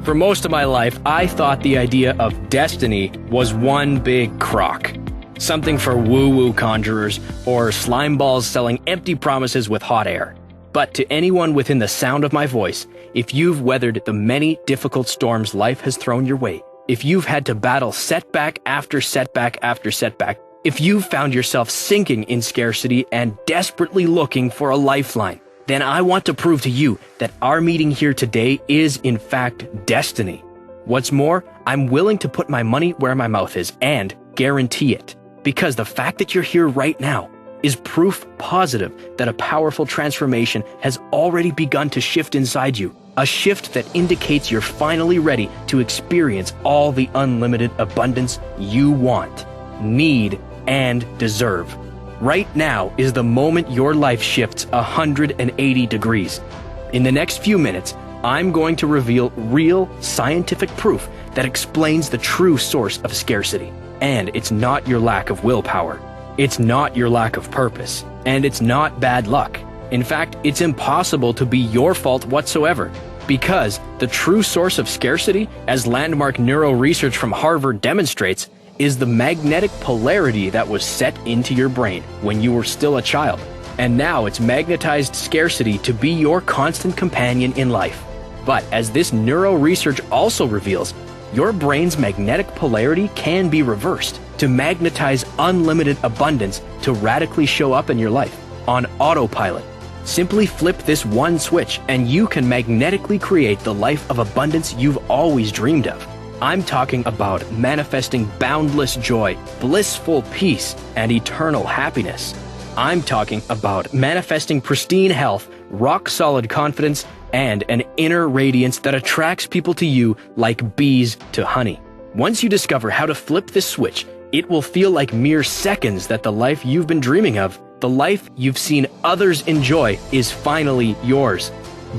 For most of my life, I thought the idea of destiny was one big crock. Something for woo-woo conjurers or slime balls selling empty promises with hot air. But to anyone within the sound of my voice, if you've weathered the many difficult storms life has thrown your way, if you've had to battle setback after setback after setback, if you've found yourself sinking in scarcity and desperately looking for a lifeline, then I want to prove to you that our meeting here today is, in fact, destiny. What's more, I'm willing to put my money where my mouth is and guarantee it. Because the fact that you're here right now is proof positive that a powerful transformation has already begun to shift inside you. A shift that indicates you're finally ready to experience all the unlimited abundance you want, need, and deserve. Right now is the moment your life shifts 180 degrees. In the next few minutes, I'm going to reveal real scientific proof that explains the true source of scarcity. And it's not your lack of willpower. It's not your lack of purpose. And it's not bad luck. In fact, it's impossible to be your fault whatsoever. Because the true source of scarcity, as landmark neuro research from Harvard demonstrates, is the magnetic polarity that was set into your brain when you were still a child. And now it's magnetized scarcity to be your constant companion in life. But as this neuro research also reveals, your brain's magnetic polarity can be reversed to magnetize unlimited abundance to radically show up in your life on autopilot. Simply flip this one switch and you can magnetically create the life of abundance you've always dreamed of. I'm talking about manifesting boundless joy, blissful peace, and eternal happiness. I'm talking about manifesting pristine health, rock-solid confidence, and an inner radiance that attracts people to you like bees to honey. Once you discover how to flip this switch, it will feel like mere seconds that the life you've been dreaming of, the life you've seen others enjoy, is finally yours.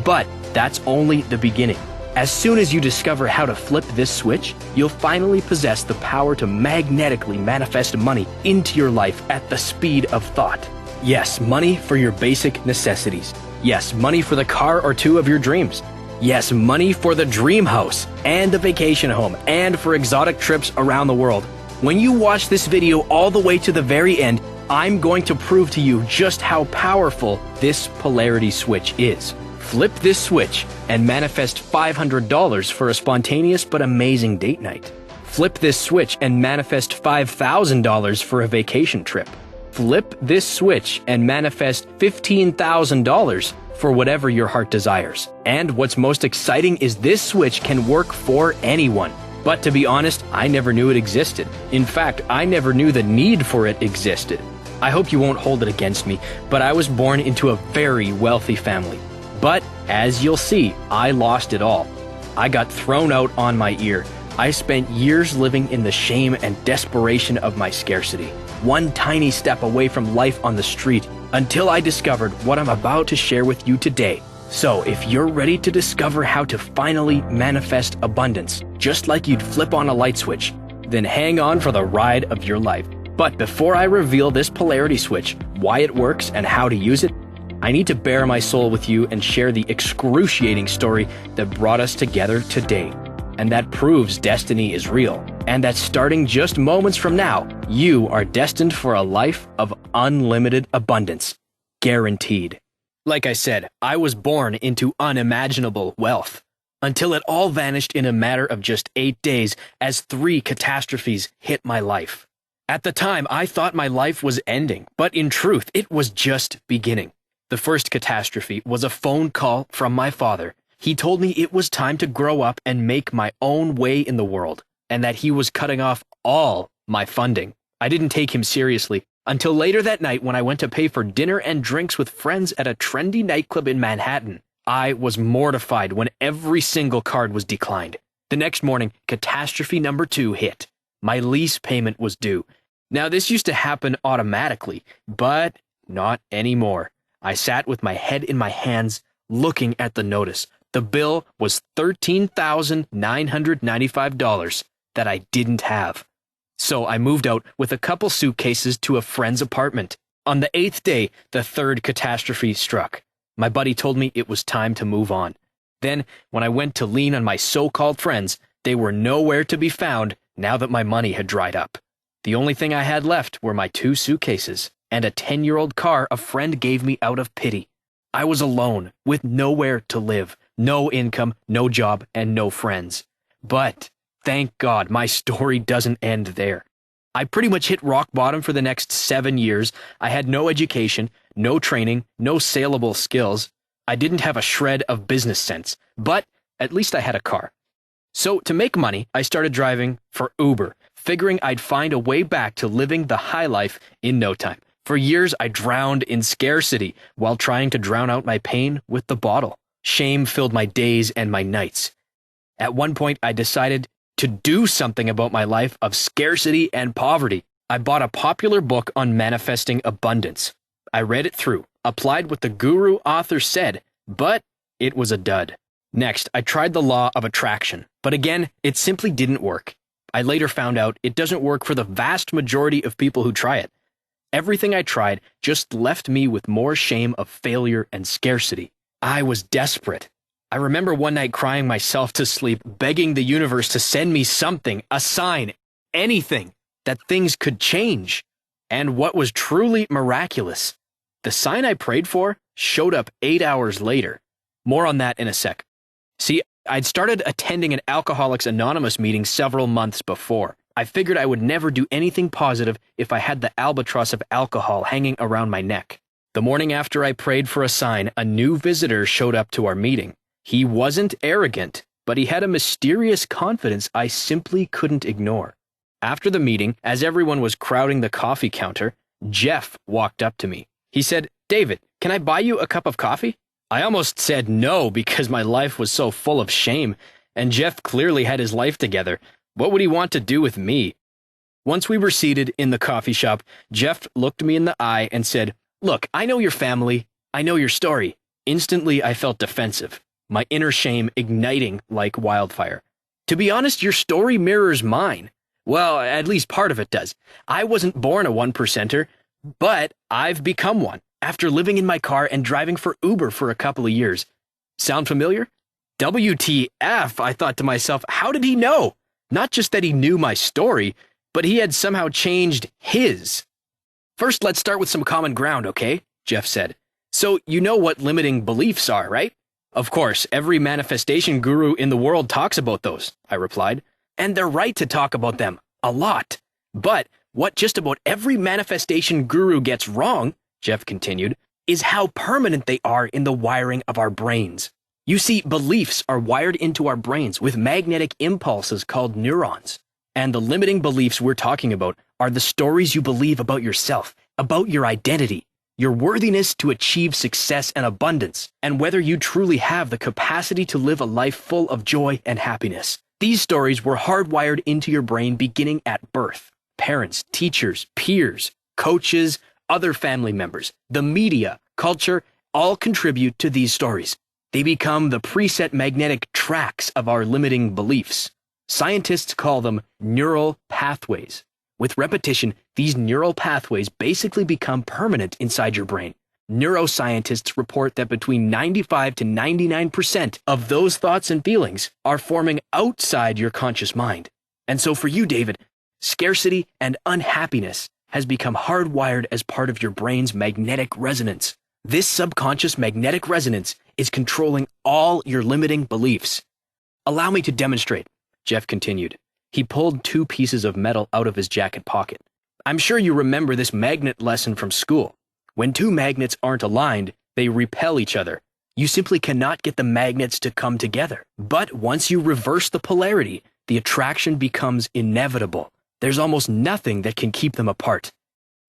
But that's only the beginning. As soon as you discover how to flip this switch, you'll finally possess the power to magnetically manifest money into your life at the speed of thought. Yes, money for your basic necessities. Yes, money for the car or two of your dreams. Yes, money for the dream house and the vacation home and for exotic trips around the world. When you watch this video all the way to the very end, I'm going to prove to you just how powerful this polarity switch is. Flip this switch and manifest $500 for a spontaneous but amazing date night. Flip this switch and manifest $5,000 for a vacation trip. Flip this switch and manifest $15,000 for whatever your heart desires. And what's most exciting is this switch can work for anyone. But to be honest, I never knew it existed. In fact, I never knew the need for it existed. I hope you won't hold it against me, but I was born into a very wealthy family. But, as you'll see, I lost it all. I got thrown out on my ear. I spent years living in the shame and desperation of my scarcity, one tiny step away from life on the street, until I discovered what I'm about to share with you today. So, if you're ready to discover how to finally manifest abundance, just like you'd flip on a light switch, then hang on for the ride of your life. But before I reveal this polarity switch, why it works, and how to use it, I need to bare my soul with you and share the excruciating story that brought us together today, and that proves destiny is real, and that starting just moments from now, you are destined for a life of unlimited abundance. Guaranteed. Like I said, I was born into unimaginable wealth, until it all vanished in a matter of just 8 days as 3 catastrophes hit my life. At the time, I thought my life was ending, but in truth, it was just beginning. The first catastrophe was a phone call from my father. He told me it was time to grow up and make my own way in the world, and that he was cutting off all my funding. I didn't take him seriously until later that night when I went to pay for dinner and drinks with friends at a trendy nightclub in Manhattan. I was mortified when every single card was declined. The next morning, catastrophe number 2 hit. My lease payment was due. Now, this used to happen automatically, but not anymore. I sat with my head in my hands, looking at the notice. The bill was $13,995 that I didn't have. So I moved out with a couple suitcases to a friend's apartment. On the 8th day, the third catastrophe struck. My buddy told me it was time to move on. Then, when I went to lean on my so-called friends, they were nowhere to be found now that my money had dried up. The only thing I had left were my 2 suitcases and a 10-year-old car a friend gave me out of pity. I was alone, with nowhere to live, no income, no job, and no friends. But, thank God, my story doesn't end there. I pretty much hit rock bottom for the next 7 years. I had no education, no training, no saleable skills. I didn't have a shred of business sense, but at least I had a car. So to make money, I started driving for Uber, figuring I'd find a way back to living the high life in no time. For years, I drowned in scarcity while trying to drown out my pain with the bottle. Shame filled my days and my nights. At one point, I decided to do something about my life of scarcity and poverty. I bought a popular book on manifesting abundance. I read it through, applied what the guru author said, but it was a dud. Next, I tried the law of attraction, but again, it simply didn't work. I later found out it doesn't work for the vast majority of people who try it. Everything I tried just left me with more shame of failure and scarcity. I was desperate. I remember one night crying myself to sleep, begging the universe to send me something, a sign, anything, that things could change. And what was truly miraculous, the sign I prayed for showed up 8 hours later. More on that in a sec. See, I'd started attending an Alcoholics Anonymous meeting several months before. I figured I would never do anything positive if I had the albatross of alcohol hanging around my neck. The morning after I prayed for a sign, a new visitor showed up to our meeting. He wasn't arrogant, but he had a mysterious confidence I simply couldn't ignore. After the meeting, as everyone was crowding the coffee counter, Jeff walked up to me. He said, "David, can I buy you a cup of coffee?" I almost said no because my life was so full of shame, and Jeff clearly had his life together. What would he want to do with me? Once we were seated in the coffee shop, Jeff looked me in the eye and said, "Look, I know your family. I know your story." Instantly, I felt defensive, my inner shame igniting like wildfire. "To be honest, your story mirrors mine. Well, at least part of it does. I wasn't born a 1%er, but I've become one after living in my car and driving for Uber for a couple of years. Sound familiar?" WTF, I thought to myself, how did he know? Not just that he knew my story, but he had somehow changed his. "First, let's start with some common ground, okay?" Jeff said. "So you know what limiting beliefs are, right?" "Of course, every manifestation guru in the world talks about those," I replied. "And they're right to talk about them, a lot. But what just about every manifestation guru gets wrong," Jeff continued, "is how permanent they are in the wiring of our brains. You see, beliefs are wired into our brains with magnetic impulses called neurons. And the limiting beliefs we're talking about are the stories you believe about yourself, about your identity, your worthiness to achieve success and abundance, and whether you truly have the capacity to live a life full of joy and happiness. These stories were hardwired into your brain beginning at birth. Parents, teachers, peers, coaches, other family members, the media, culture, all contribute to these stories. They become the preset magnetic tracks of our limiting beliefs. Scientists call them neural pathways. With repetition, these neural pathways basically become permanent inside your brain. Neuroscientists report that between 95 to 99% of those thoughts and feelings are forming outside your conscious mind. And so for you, David, scarcity and unhappiness has become hardwired as part of your brain's magnetic resonance. This subconscious magnetic resonance is controlling all your limiting beliefs. "Allow me to demonstrate," Jeff continued. He pulled 2 pieces of metal out of his jacket pocket. "I'm sure you remember this magnet lesson from school. When 2 magnets aren't aligned, they repel each other. You simply cannot get the magnets to come together. But once you reverse the polarity, the attraction becomes inevitable. There's almost nothing that can keep them apart."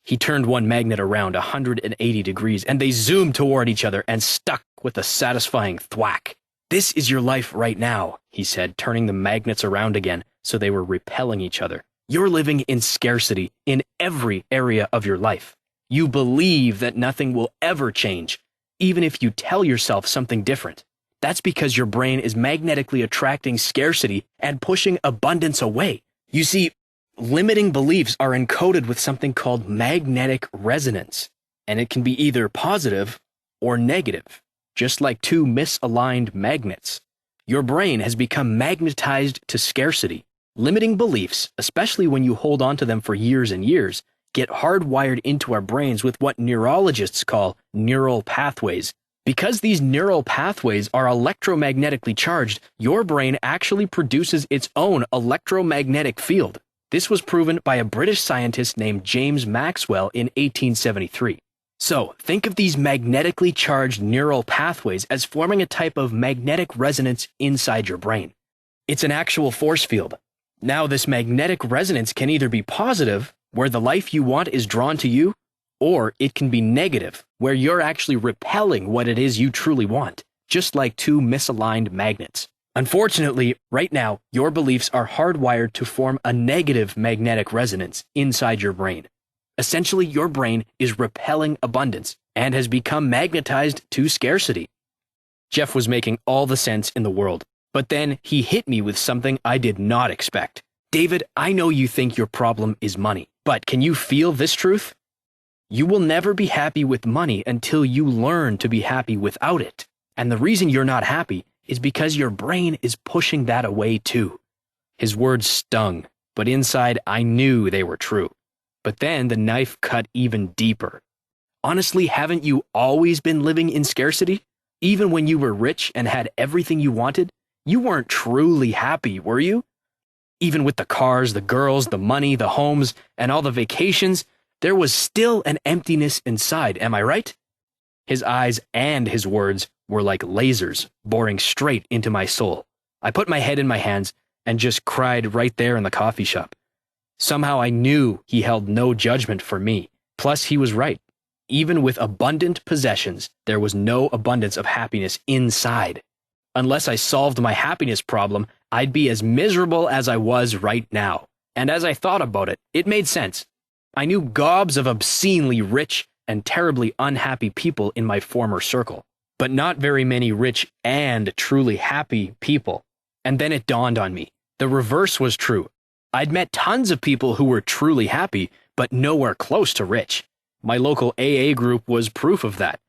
He turned one magnet around 180 degrees, and they zoomed toward each other and stuck with a satisfying thwack. "This is your life right now," he said, turning the magnets around again so they were repelling each other. "You're living in scarcity in every area of your life. You believe that nothing will ever change, even if you tell yourself something different. That's because your brain is magnetically attracting scarcity and pushing abundance away. You see, limiting beliefs are encoded with something called magnetic resonance, and it can be either positive or negative, just like 2 misaligned magnets. Your brain has become magnetized to scarcity. Limiting beliefs, especially when you hold on to them for years and years, get hardwired into our brains with what neurologists call neural pathways. Because these neural pathways are electromagnetically charged, your brain actually produces its own electromagnetic field. This was proven by a British scientist named James Maxwell in 1873. So, think of these magnetically charged neural pathways as forming a type of magnetic resonance inside your brain. It's an actual force field. Now, this magnetic resonance can either be positive, where the life you want is drawn to you, or it can be negative, where you're actually repelling what it is you truly want, just like two misaligned magnets. Unfortunately, right now, your beliefs are hardwired to form a negative magnetic resonance inside your brain. Essentially, your brain is repelling abundance and has become magnetized to scarcity. Jeff was making all the sense in the world, but then he hit me with something I did not expect. David, I know you think your problem is money, but can you feel this truth? You will never be happy with money until you learn to be happy without it. And the reason you're not happy is because your brain is pushing that away too. His words stung, but inside I knew they were true. But then the knife cut even deeper. Honestly, haven't you always been living in scarcity? Even when you were rich and had everything you wanted, you weren't truly happy, were you? Even with the cars, the girls, the money, the homes, and all the vacations, there was still an emptiness inside, am I right? His eyes and his words were like lasers boring straight into my soul. I put my head in my hands and just cried right there in the coffee shop. Somehow I knew he held no judgment for me. Plus, he was right. Even with abundant possessions, there was no abundance of happiness inside. Unless I solved my happiness problem, I'd be as miserable as I was right now. And as I thought about it, it made sense. I knew gobs of obscenely rich and terribly unhappy people in my former circle, but not very many rich and truly happy people. And then it dawned on me. The reverse was true. I'd met tons of people who were truly happy, but nowhere close to rich. My local AA group was proof of that.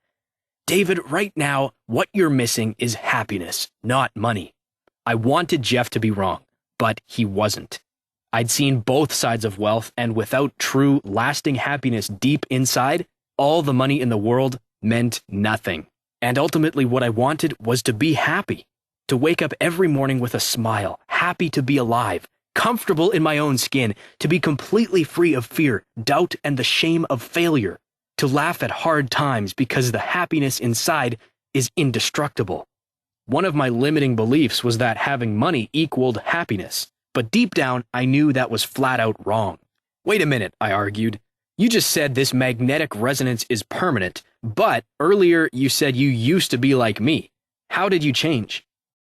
David, right now, what you're missing is happiness, not money. I wanted Jeff to be wrong, but he wasn't. I'd seen both sides of wealth, and without true, lasting happiness deep inside, all the money in the world meant nothing. And ultimately, what I wanted was to be happy. To wake up every morning with a smile, happy to be alive, comfortable in my own skin, to be completely free of fear, doubt, and the shame of failure. To laugh at hard times because the happiness inside is indestructible. One of my limiting beliefs was that having money equaled happiness. But deep down, I knew that was flat out wrong. Wait a minute, I argued. You just said this magnetic resonance is permanent, but earlier you said you used to be like me. How did you change?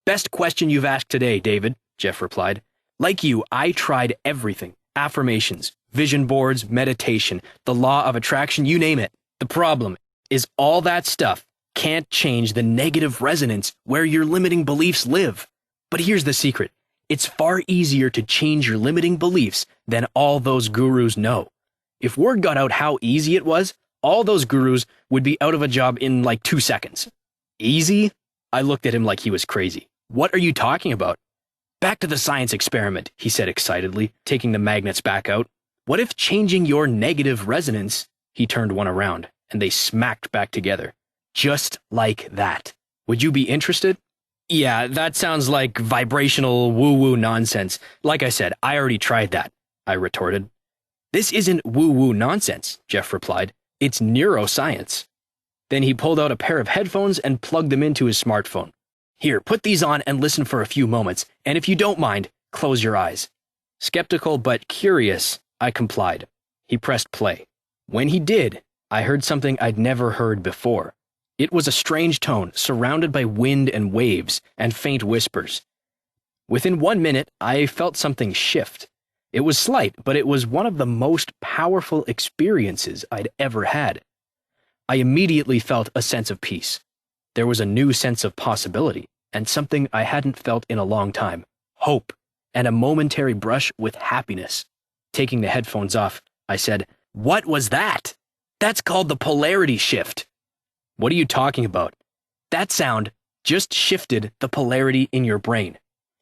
Best question you've asked today, David, Jeff replied. Like you, I tried everything. Affirmations, vision boards, meditation, the law of attraction, you name it. The problem is all that stuff can't change the negative resonance where your limiting beliefs live. But here's the secret. It's far easier to change your limiting beliefs than all those gurus know. If word got out how easy it was, all those gurus would be out of a job in like 2 seconds. Easy? I looked at him like he was crazy. What are you talking about? Back to the science experiment, he said excitedly, taking the magnets back out. What if changing your negative resonance? He turned one around, and they smacked back together. Just like that. Would you be interested? Yeah, that sounds like vibrational woo-woo nonsense. Like I said, I already tried that, I retorted. This isn't woo-woo nonsense, Jeff replied. It's neuroscience. Then he pulled out a pair of headphones and plugged them into his smartphone. Here, put these on and listen for a few moments, and if you don't mind, close your eyes. Skeptical but curious, I complied. He pressed play. When he did, I heard something I'd never heard before. It was a strange tone, surrounded by wind and waves and faint whispers. Within 1 minute, I felt something shift. It was slight, but it was one of the most powerful experiences I'd ever had. I immediately felt a sense of peace. There was a new sense of possibility, and something I hadn't felt in a long time, hope, and a momentary brush with happiness. Taking the headphones off, I said, "What was that? That's called the polarity shift." "What are you talking about?" "That sound just shifted the polarity in your brain.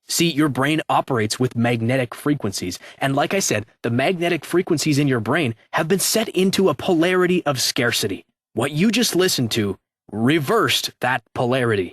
See, your brain operates with magnetic frequencies, and like I said, the magnetic frequencies in your brain have been set into a polarity of scarcity. What you just listened to reversed that polarity.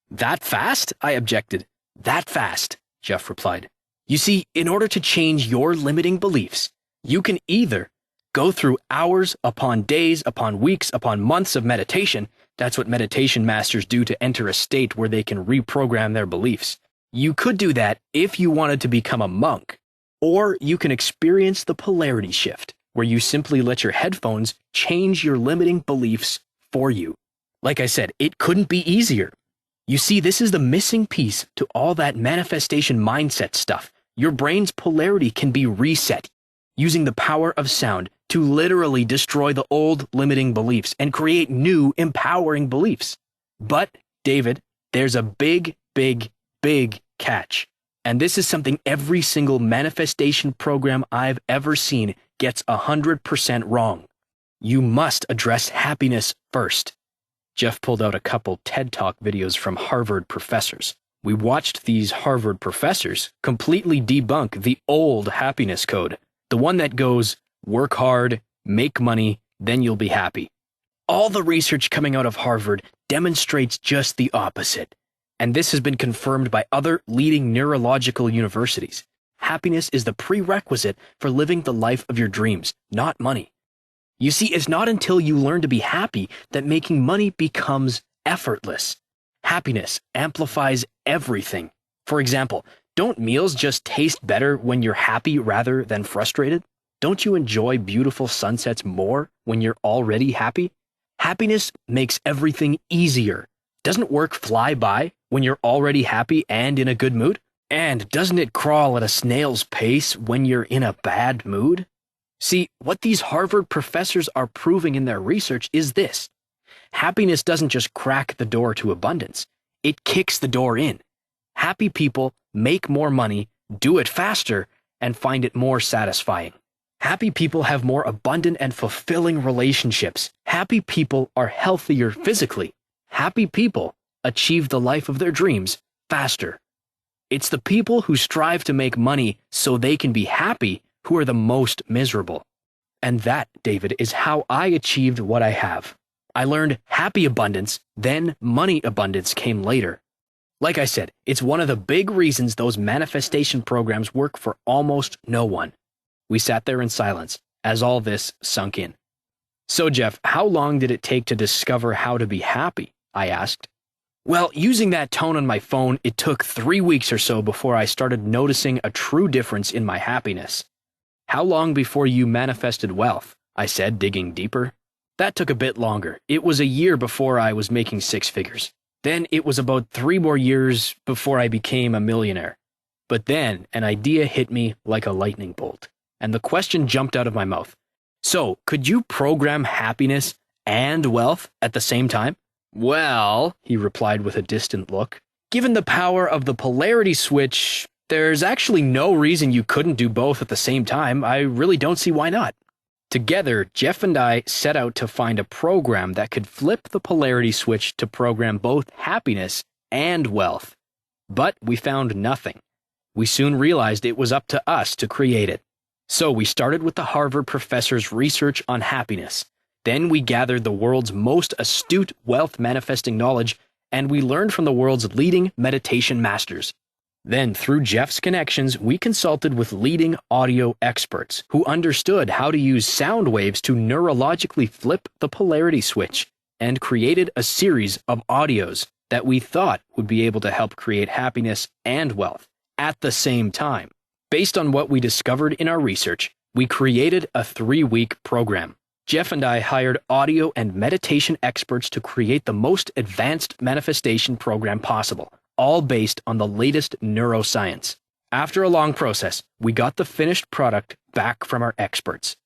That fast? I objected. That fast, Jeff replied. You see, in order to change your limiting beliefs, you can either go through hours upon days, upon weeks, upon months of meditation. That's what meditation masters do to enter a state where they can reprogram their beliefs. You could do that if you wanted to become a monk, or you can experience the polarity shift, where you simply let your headphones change your limiting beliefs for you. Like I said, it couldn't be easier. You see, this is the missing piece to all that manifestation mindset stuff. Your brain's polarity can be reset using the power of sound to literally destroy the old limiting beliefs and create new empowering beliefs. But, David, there's a big catch. And this is something every single manifestation program I've ever seen gets 100% wrong. You must address happiness first. Jeff pulled out a couple TED Talk videos from Harvard professors. We watched these Harvard professors completely debunk the old happiness code, the one that goes, work hard, make money, then you'll be happy. All the research coming out of Harvard demonstrates just the opposite. And this has been confirmed by other leading neurological universities. Happiness is the prerequisite for living the life of your dreams, not money. You see, it's not until you learn to be happy that making money becomes effortless. Happiness amplifies everything. For example, don't meals just taste better when you're happy rather than frustrated? Don't you enjoy beautiful sunsets more when you're already happy? Happiness makes everything easier. Doesn't work fly by when you're already happy and in a good mood? And doesn't it crawl at a snail's pace when you're in a bad mood? See, what these Harvard professors are proving in their research is this. Happiness doesn't just crack the door to abundance. It kicks the door in. Happy people make more money, do it faster, and find it more satisfying. Happy people have more abundant and fulfilling relationships. Happy people are healthier physically. Happy people achieve the life of their dreams faster. It's the people who strive to make money so they can be happy who are the most miserable. And that, David, is how I achieved what I have. I learned happy abundance, then money abundance came later. Like I said, it's one of the big reasons those manifestation programs work for almost no one. We sat there in silence as all this sunk in. So, Jeff, how long did it take to discover how to be happy? I asked. Well, using that tone on my phone, it took 3 weeks or so before I started noticing a true difference in my happiness. How long before you manifested wealth? I said, digging deeper. That took a bit longer. It was a year before I was making 6 figures. Then it was about 3 more years before I became a millionaire. But then an idea hit me like a lightning bolt, and the question jumped out of my mouth. So, could you program happiness and wealth at the same time? Well, he replied with a distant look, given the power of the polarity switch, there's actually no reason you couldn't do both at the same time. I really don't see why not. Together, Jeff and I set out to find a program that could flip the polarity switch to program both happiness and wealth. But we found nothing. We soon realized it was up to us to create it. So we started with the Harvard professor's research on happiness. Then we gathered the world's most astute wealth manifesting knowledge, and we learned from the world's leading meditation masters. Then, through Jeff's connections, we consulted with leading audio experts who understood how to use sound waves to neurologically flip the polarity switch, and created a series of audios that we thought would be able to help create happiness and wealth at the same time. Based on what we discovered in our research, we created a 3-week program. Jeff and I hired audio and meditation experts to create the most advanced manifestation program possible, all based on the latest neuroscience. After a long process, we got the finished product back from our experts.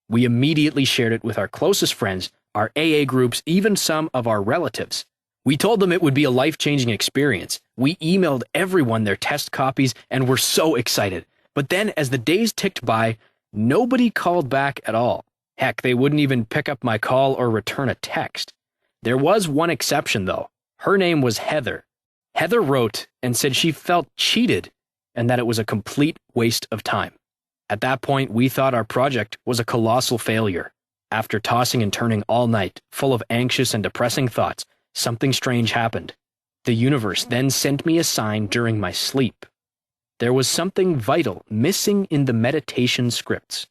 We immediately shared it with our closest friends, our AA groups, even some of our relatives. We told them it would be a life-changing experience. We emailed everyone their test copies and were so excited. But then, as the days ticked by, nobody called back at all. Heck, they wouldn't even pick up my call or return a text. There was one exception, though. Her name was Heather. Heather wrote and said she felt cheated and that it was a complete waste of time. At that point, we thought our project was a colossal failure. After tossing and turning all night, full of anxious and depressing thoughts, something strange happened. The universe then sent me a sign during my sleep. There was something vital missing in the meditation scripts.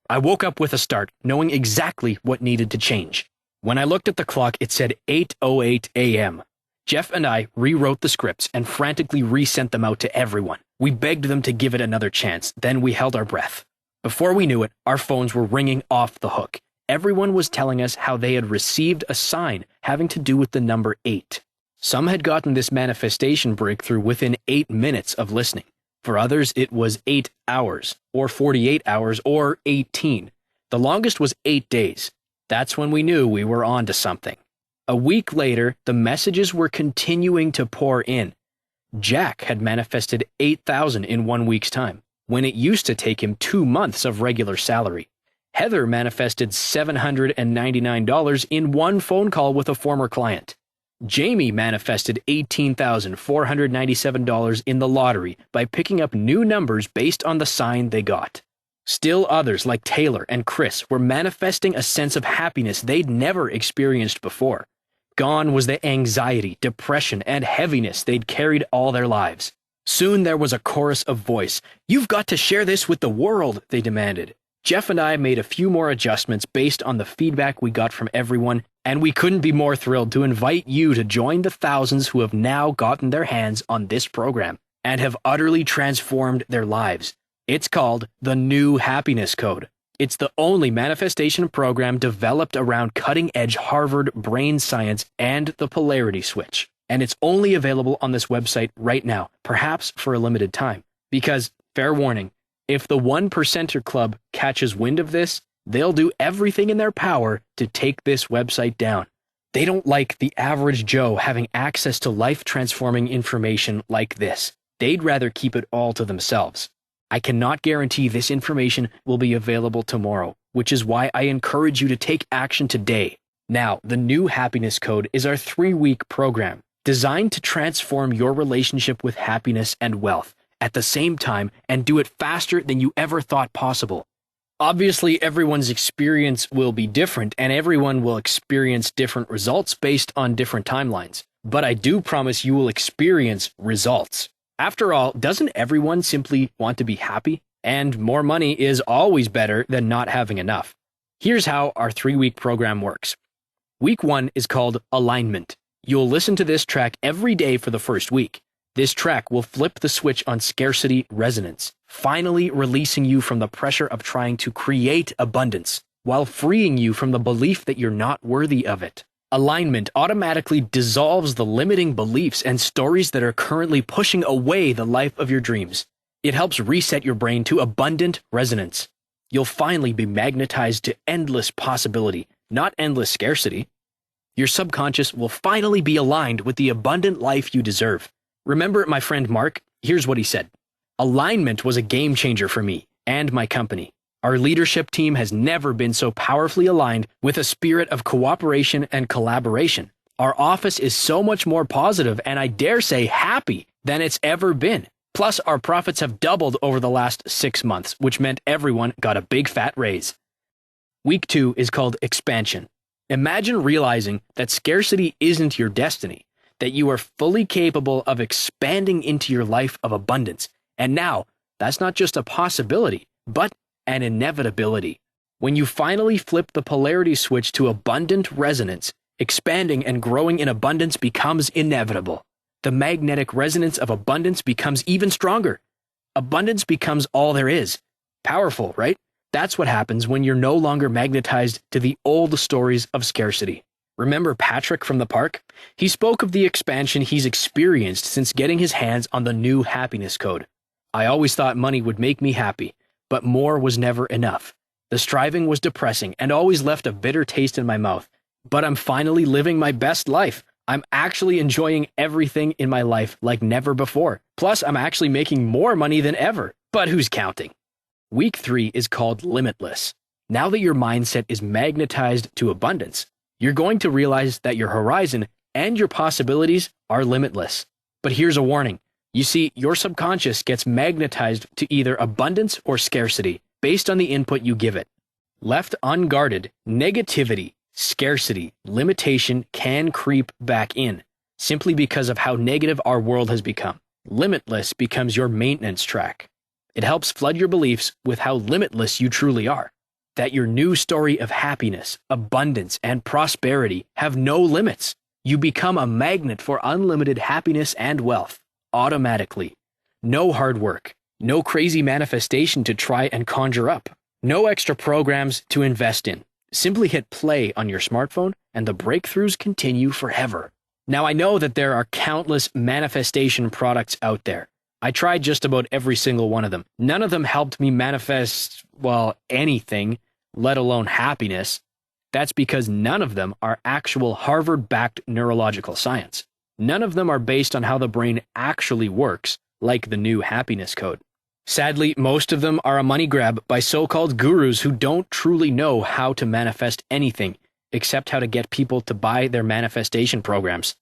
I woke up with a start, knowing exactly what needed to change. When I looked at the clock, it said 8:08 a.m. Jeff and I rewrote the scripts and frantically resent them out to everyone. We begged them to give it another chance, then we held our breath. Before we knew it, our phones were ringing off the hook. Everyone was telling us how they had received a sign having to do with the number 8. Some had gotten this manifestation breakthrough within 8 minutes of listening. For others, it was 8 hours, or 48 hours, or 18. The longest was 8 days. That's when we knew we were on to something. A week later, the messages were continuing to pour in. Jack had manifested $8,000 in 1 week's time, when it used to take him 2 months of regular salary. Heather manifested $799 in one phone call with a former client. Jamie manifested $18,497 in the lottery by picking up new numbers based on the sign they got. Still others like Taylor and Chris were manifesting a sense of happiness they'd never experienced before. Gone was the anxiety, depression, and heaviness they'd carried all their lives. Soon there was a chorus of voice. "You've got to share this with the world," they demanded. Jeff and I made a few more adjustments based on the feedback we got from everyone, and we couldn't be more thrilled to invite you to join the thousands who have now gotten their hands on this program and have utterly transformed their lives. It's called the New Happiness Code. It's the only manifestation program developed around cutting-edge Harvard brain science and the polarity switch. And it's only available on this website right now, perhaps for a limited time. Because, fair warning, if the 1%er Club catches wind of this, they'll do everything in their power to take this website down. They don't like the average Joe having access to life-transforming information like this. They'd rather keep it all to themselves. I cannot guarantee this information will be available tomorrow, which is why I encourage you to take action today. Now, the New Happiness Code is our 3-week program designed to transform your relationship with happiness and wealth at the same time and do it faster than you ever thought possible. Obviously, everyone's experience will be different and everyone will experience different results based on different timelines. But I do promise you will experience results. After all, doesn't everyone simply want to be happy? And more money is always better than not having enough. Here's how our 3-week program works. Week 1 is called Alignment. You'll listen to this track every day for the first week. This track will flip the switch on scarcity resonance, finally releasing you from the pressure of trying to create abundance, while freeing you from the belief that you're not worthy of it. Alignment automatically dissolves the limiting beliefs and stories that are currently pushing away the life of your dreams. It helps reset your brain to abundant resonance. You'll finally be magnetized to endless possibility, not endless scarcity. Your subconscious will finally be aligned with the abundant life you deserve. Remember my friend Mark? Here's what he said. Alignment was a game changer for me and my company. Our leadership team has never been so powerfully aligned with a spirit of cooperation and collaboration. Our office is so much more positive and I dare say happy than it's ever been. Plus, our profits have doubled over the last 6 months, which meant everyone got a big fat raise. Week 2 is called Expansion. Imagine realizing that scarcity isn't your destiny, that you are fully capable of expanding into your life of abundance. And now, that's not just a possibility, but an inevitability. When you finally flip the polarity switch to abundant resonance, expanding and growing in abundance becomes inevitable. The magnetic resonance of abundance becomes even stronger. Abundance becomes all there is. Powerful, right? That's what happens when you're no longer magnetized to the old stories of scarcity. Remember Patrick from the park? He spoke of the expansion he's experienced since getting his hands on the New Happiness Code. I always thought money would make me happy, but more was never enough. The striving was depressing and always left a bitter taste in my mouth. But I'm finally living my best life. I'm actually enjoying everything in my life like never before. Plus, I'm actually making more money than ever. But who's counting? Week 3 is called Limitless. Now that your mindset is magnetized to abundance, you're going to realize that your horizon and your possibilities are limitless. But here's a warning. You see, your subconscious gets magnetized to either abundance or scarcity based on the input you give it. Left unguarded, negativity, scarcity, limitation can creep back in, simply because of how negative our world has become. Limitless becomes your maintenance track. It helps flood your beliefs with how limitless you truly are. That your new story of happiness, abundance, and prosperity have no limits. You become a magnet for unlimited happiness and wealth, automatically. No hard work, no crazy manifestation to try and conjure up, no extra programs to invest in. Simply hit play on your smartphone and the breakthroughs continue forever. Now I know that there are countless manifestation products out there. I tried just about every single one of them. None of them helped me manifest, well, anything, let alone happiness. That's because none of them are actual Harvard-backed neurological science. None of them are based on how the brain actually works, like the new happiness code. Sadly, most of them are a money grab by so-called gurus who don't truly know how to manifest anything, except how to get people to buy their manifestation programs.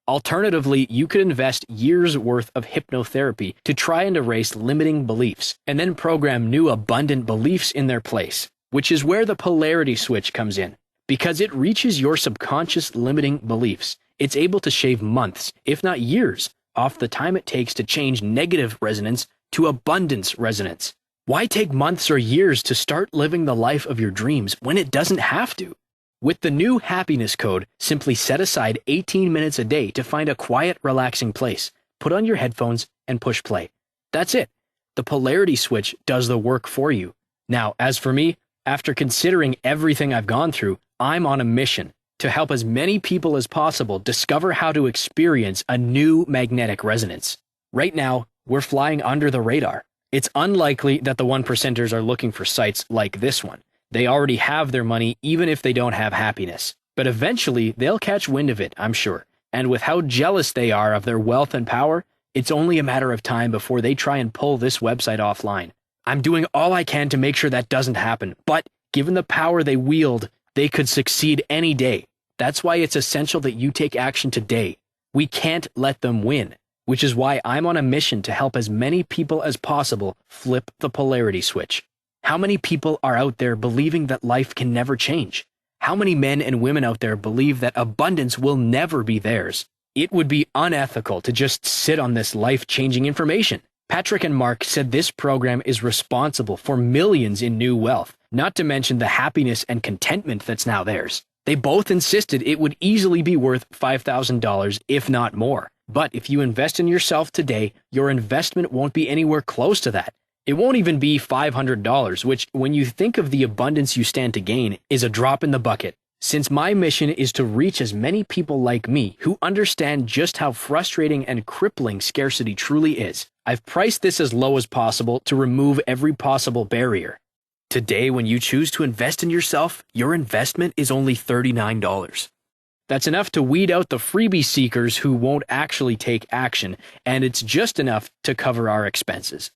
Alternatively, you could invest years' worth of hypnotherapy to try and erase limiting beliefs, and then program new abundant beliefs in their place, which is where the polarity switch comes in. Because it reaches your subconscious limiting beliefs, it's able to shave months, if not years, off the time it takes to change negative resonance to abundance resonance. Why take months or years to start living the life of your dreams when it doesn't have to? With the new happiness code, simply set aside 18 minutes a day to find a quiet, relaxing place, put on your headphones, and push play. That's it. The polarity switch does the work for you. Now, as for me, after considering everything I've gone through, I'm on a mission to help as many people as possible discover how to experience a new magnetic resonance. Right now, we're flying under the radar. It's unlikely that the 1%ers are looking for sites like this one. They already have their money even if they don't have happiness. But eventually, they'll catch wind of it, I'm sure. And with how jealous they are of their wealth and power, it's only a matter of time before they try and pull this website offline. I'm doing all I can to make sure that doesn't happen, but given the power they wield, they could succeed any day. That's why it's essential that you take action today. We can't let them win, which is why I'm on a mission to help as many people as possible flip the polarity switch. How many people are out there believing that life can never change? How many men and women out there believe that abundance will never be theirs? It would be unethical to just sit on this life-changing information. Patrick and Mark said this program is responsible for millions in new wealth, not to mention the happiness and contentment that's now theirs. They both insisted it would easily be worth $5,000, if not more. But if you invest in yourself today, your investment won't be anywhere close to that. It won't even be $500, which, when you think of the abundance you stand to gain, is a drop in the bucket. Since my mission is to reach as many people like me who understand just how frustrating and crippling scarcity truly is, I've priced this as low as possible to remove every possible barrier. Today, when you choose to invest in yourself, your investment is only $39. That's enough to weed out the freebie seekers who won't actually take action, and it's just enough to cover our expenses.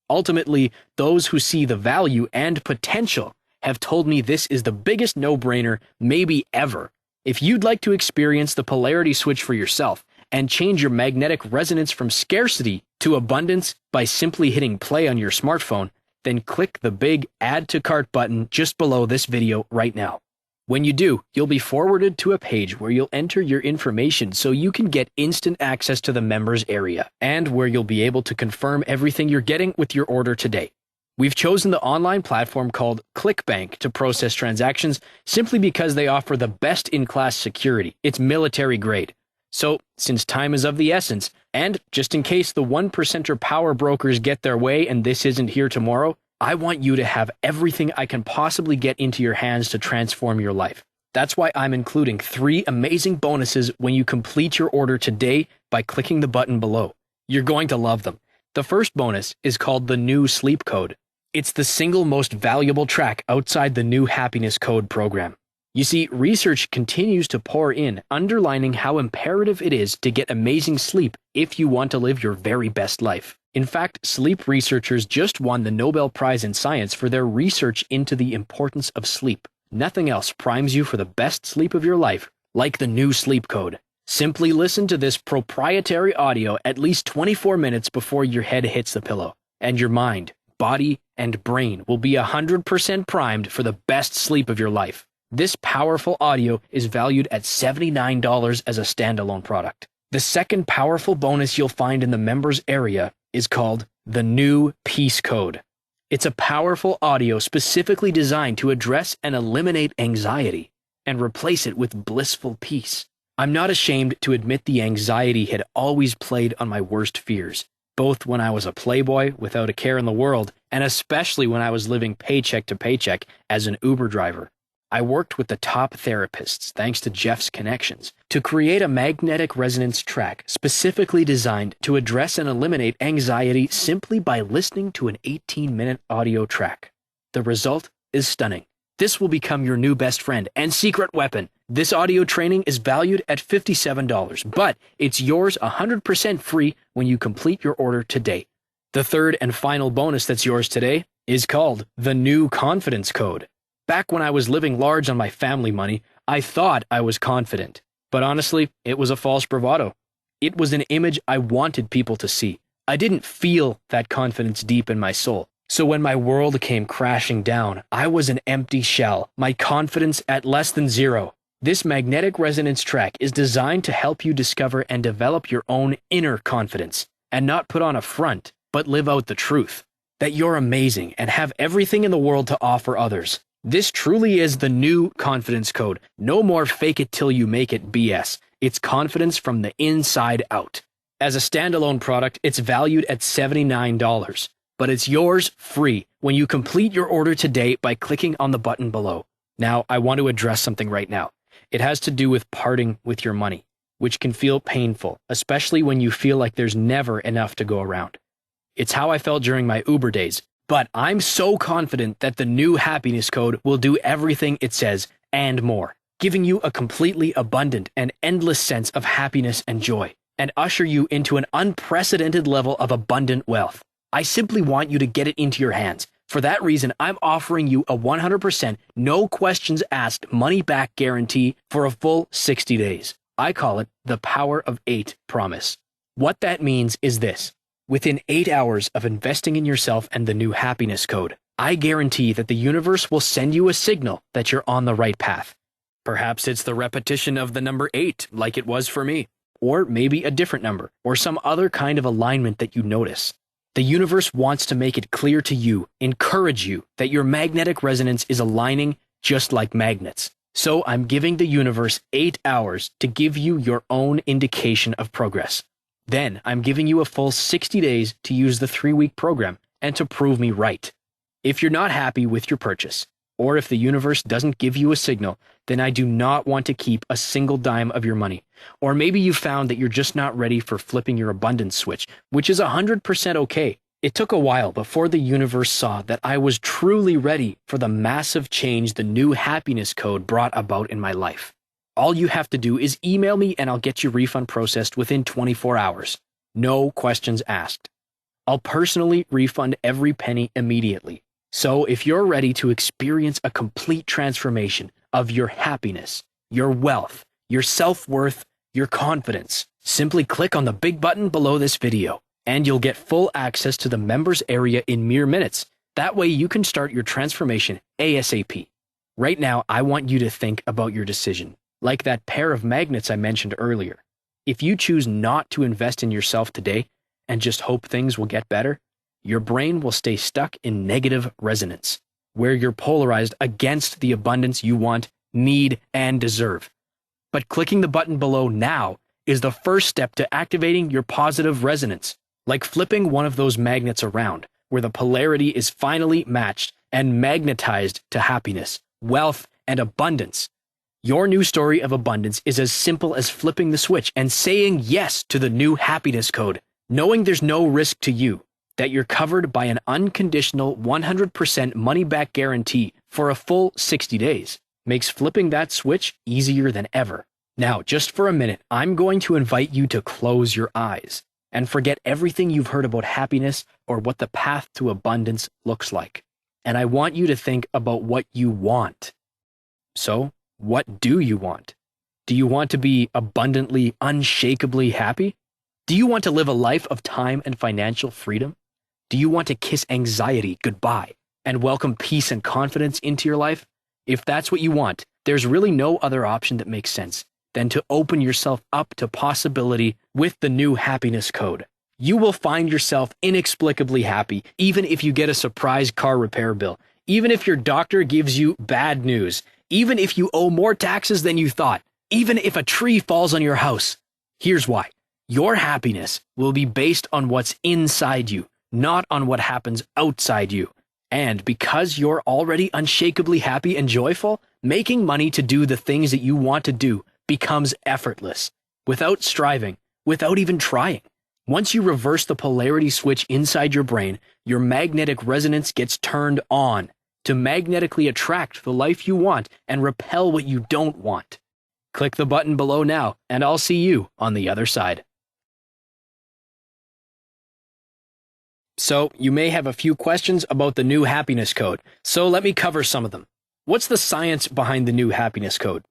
Ultimately, those who see the value and potential have told me this is the biggest no-brainer maybe ever. If you'd like to experience the polarity switch for yourself and change your magnetic resonance from scarcity to abundance by simply hitting play on your smartphone, then click the big Add to Cart button just below this video right now. When you do, you'll be forwarded to a page where you'll enter your information so you can get instant access to the members area, and where you'll be able to confirm everything you're getting with your order today. We've chosen the online platform called ClickBank to process transactions simply because they offer the best-in-class security. It's military grade. So, since time is of the essence, and just in case the 1%er power brokers get their way and this isn't here tomorrow, I want you to have everything I can possibly get into your hands to transform your life. That's why I'm including 3 amazing bonuses when you complete your order today by clicking the button below. You're going to love them. The first bonus is called the New Sleep Code. It's the single most valuable track outside the New Happiness Code program. You see, research continues to pour in, underlining how imperative it is to get amazing sleep if you want to live your very best life. In fact, sleep researchers just won the Nobel Prize in Science for their research into the importance of sleep. Nothing else primes you for the best sleep of your life like the New Sleep Code. Simply listen to this proprietary audio at least 24 minutes before your head hits the pillow, and your mind, body, and brain will be 100% primed for the best sleep of your life. This powerful audio is valued at $79 as a standalone product. The second powerful bonus you'll find in the members area is called the New Peace Code. It's a powerful audio specifically designed to address and eliminate anxiety and replace it with blissful peace. I'm not ashamed to admit the anxiety had always played on my worst fears, both when I was a playboy without a care in the world, and especially when I was living paycheck to paycheck as an Uber driver. I worked with the top therapists, thanks to Jeff's connections, to create a magnetic resonance track specifically designed to address and eliminate anxiety simply by listening to an 18-minute audio track. The result is stunning. This will become your new best friend and secret weapon. This audio training is valued at $57, but it's yours 100% free when you complete your order today. The third and final bonus that's yours today is called the New Confidence Code. Back when I was living large on my family money, I thought I was confident. But honestly, it was a false bravado. It was an image I wanted people to see. I didn't feel that confidence deep in my soul. So when my world came crashing down, I was an empty shell, my confidence at less than zero. This magnetic resonance track is designed to help you discover and develop your own inner confidence, and not put on a front, but live out the truth, that you're amazing and have everything in the world to offer others. This truly is the New Confidence Code. No more fake it till you make it BS. It's confidence from the inside out. As a standalone product, it's valued at $79, but it's yours free when you complete your order today by clicking on the button below. Now, I want to address something right now. It has to do with parting with your money, which can feel painful, especially when you feel like there's never enough to go around. It's how I felt during my Uber days. But I'm so confident that the New Happiness Code will do everything it says and more, giving you a completely abundant and endless sense of happiness and joy, and usher you into an unprecedented level of abundant wealth. I simply want you to get it into your hands. For that reason, I'm offering you a 100% no questions asked money back guarantee for a full 60 days. I call it the Power of 8 promise. What that means is this. Within 8 hours of investing in yourself and the New Happiness Code, I guarantee that the universe will send you a signal that you're on the right path. Perhaps it's the repetition of the number 8, like it was for me, or maybe a different number, or some other kind of alignment that you notice. The universe wants to make it clear to you, encourage you, that your magnetic resonance is aligning just like magnets. So I'm giving the universe 8 hours to give you your own indication of progress. Then I'm giving you a full 60 days to use the 3-week program and to prove me right. If you're not happy with your purchase, or if the universe doesn't give you a signal, then I do not want to keep a single dime of your money. Or maybe you found that you're just not ready for flipping your abundance switch, which is 100% okay. It took a while before the universe saw that I was truly ready for the massive change the New Happiness Code brought about in my life. All you have to do is email me and I'll get your refund processed within 24 hours. No questions asked. I'll personally refund every penny immediately. So if you're ready to experience a complete transformation of your happiness, your wealth, your self-worth, your confidence, simply click on the big button below this video and you'll get full access to the members area in mere minutes. That way you can start your transformation ASAP. Right now, I want you to think about your decision. Like that pair of magnets I mentioned earlier. If you choose not to invest in yourself today and just hope things will get better, your brain will stay stuck in negative resonance, where you're polarized against the abundance you want, need, and deserve. But clicking the button below now is the first step to activating your positive resonance, like flipping one of those magnets around, where the polarity is finally matched and magnetized to happiness, wealth, and abundance. Your new story of abundance is as simple as flipping the switch and saying yes to the New Happiness Code, knowing there's no risk to you, that you're covered by an unconditional 100% money-back guarantee for a full 60 days, makes flipping that switch easier than ever. Now, just for a minute, I'm going to invite you to close your eyes and forget everything you've heard about happiness or what the path to abundance looks like. And I want you to think about what you want. So, what do you want? Do you want to be abundantly, unshakably happy? Do you want to live a life of time and financial freedom? Do you want to kiss anxiety goodbye and welcome peace and confidence into your life? If that's what you want, there's really no other option that makes sense than to open yourself up to possibility with the new happiness code. You will find yourself inexplicably happy, even if you get a surprise car repair bill, even if your doctor gives you bad news, even if you owe more taxes than you thought, even if a tree falls on your house. Here's why. Your happiness will be based on what's inside you, not on what happens outside you. And because you're already unshakably happy and joyful, making money to do the things that you want to do becomes effortless, without striving, without even trying. Once you reverse the polarity switch inside your brain, your magnetic resonance gets turned on to magnetically attract the life you want and repel what you don't want. Click the button below now, and I'll see you on the other side. So, you may have a few questions about the new happiness code, so let me cover some of them. What's the science behind the new happiness code?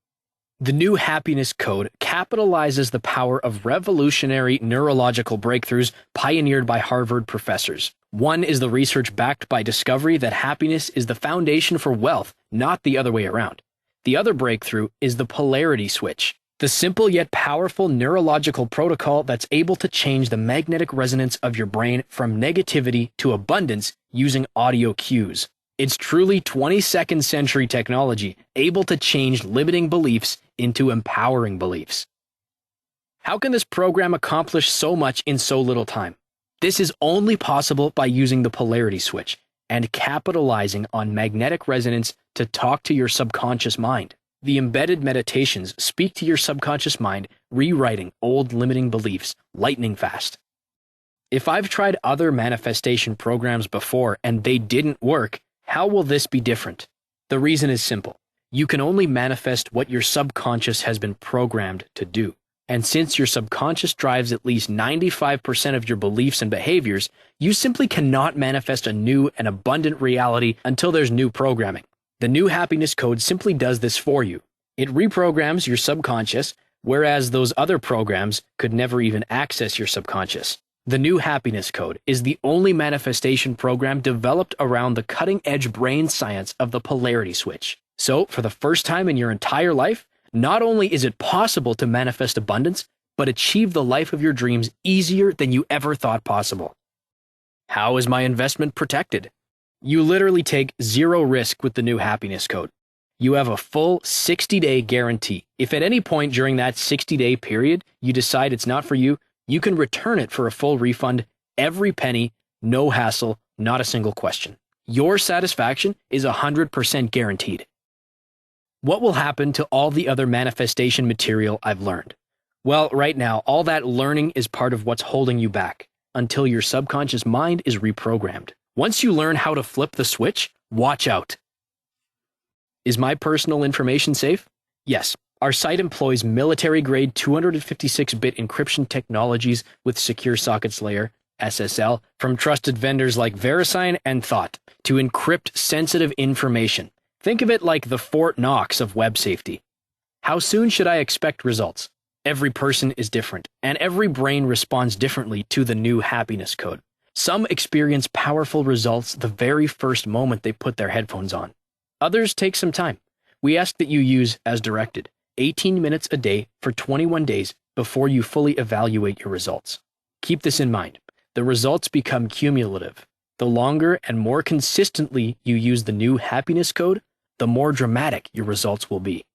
The new happiness code capitalizes the power of revolutionary neurological breakthroughs pioneered by Harvard professors. One is the research backed by discovery that happiness is the foundation for wealth, not the other way around. The other breakthrough is the polarity switch, the simple yet powerful neurological protocol that's able to change the magnetic resonance of your brain from negativity to abundance using audio cues. It's truly 22nd century technology, able to change limiting beliefs into empowering beliefs. How can this program accomplish so much in so little time? This is only possible by using the polarity switch and capitalizing on magnetic resonance to talk to your subconscious mind. The embedded meditations speak to your subconscious mind, rewriting old limiting beliefs lightning fast. If I've tried other manifestation programs before and they didn't work, how will this be different? The reason is simple. You can only manifest what your subconscious has been programmed to do. And since your subconscious drives at least 95% of your beliefs and behaviors, you simply cannot manifest a new and abundant reality until there's new programming. The new happiness code simply does this for you. It reprograms your subconscious, whereas those other programs could never even access your subconscious. The new happiness code is the only manifestation program developed around the cutting-edge brain science of the polarity switch. So, for the first time in your entire life, not only is it possible to manifest abundance, but achieve the life of your dreams easier than you ever thought possible. How is my investment protected? You literally take zero risk with the new happiness code. You have a full 60-day guarantee. If at any point during that 60-day period you decide it's not for you, you can return it for a full refund, every penny, no hassle, not a single question. Your satisfaction is 100% guaranteed. What will happen to all the other manifestation material I've learned? Well, right now, all that learning is part of what's holding you back, until your subconscious mind is reprogrammed. Once you learn how to flip the switch, watch out. Is my personal information safe? Yes. Our site employs military-grade 256-bit encryption technologies with Secure Sockets Layer, SSL, from trusted vendors like VeriSign and Thought to encrypt sensitive information. Think of it like the Fort Knox of web safety. How soon should I expect results? Every person is different, and every brain responds differently to the new happiness code. Some experience powerful results the very first moment they put their headphones on. Others take some time. We ask that you use, as directed, 18 minutes a day for 21 days before you fully evaluate your results. Keep this in mind. The results become cumulative. The longer and more consistently you use the new happiness code, the more dramatic your results will be.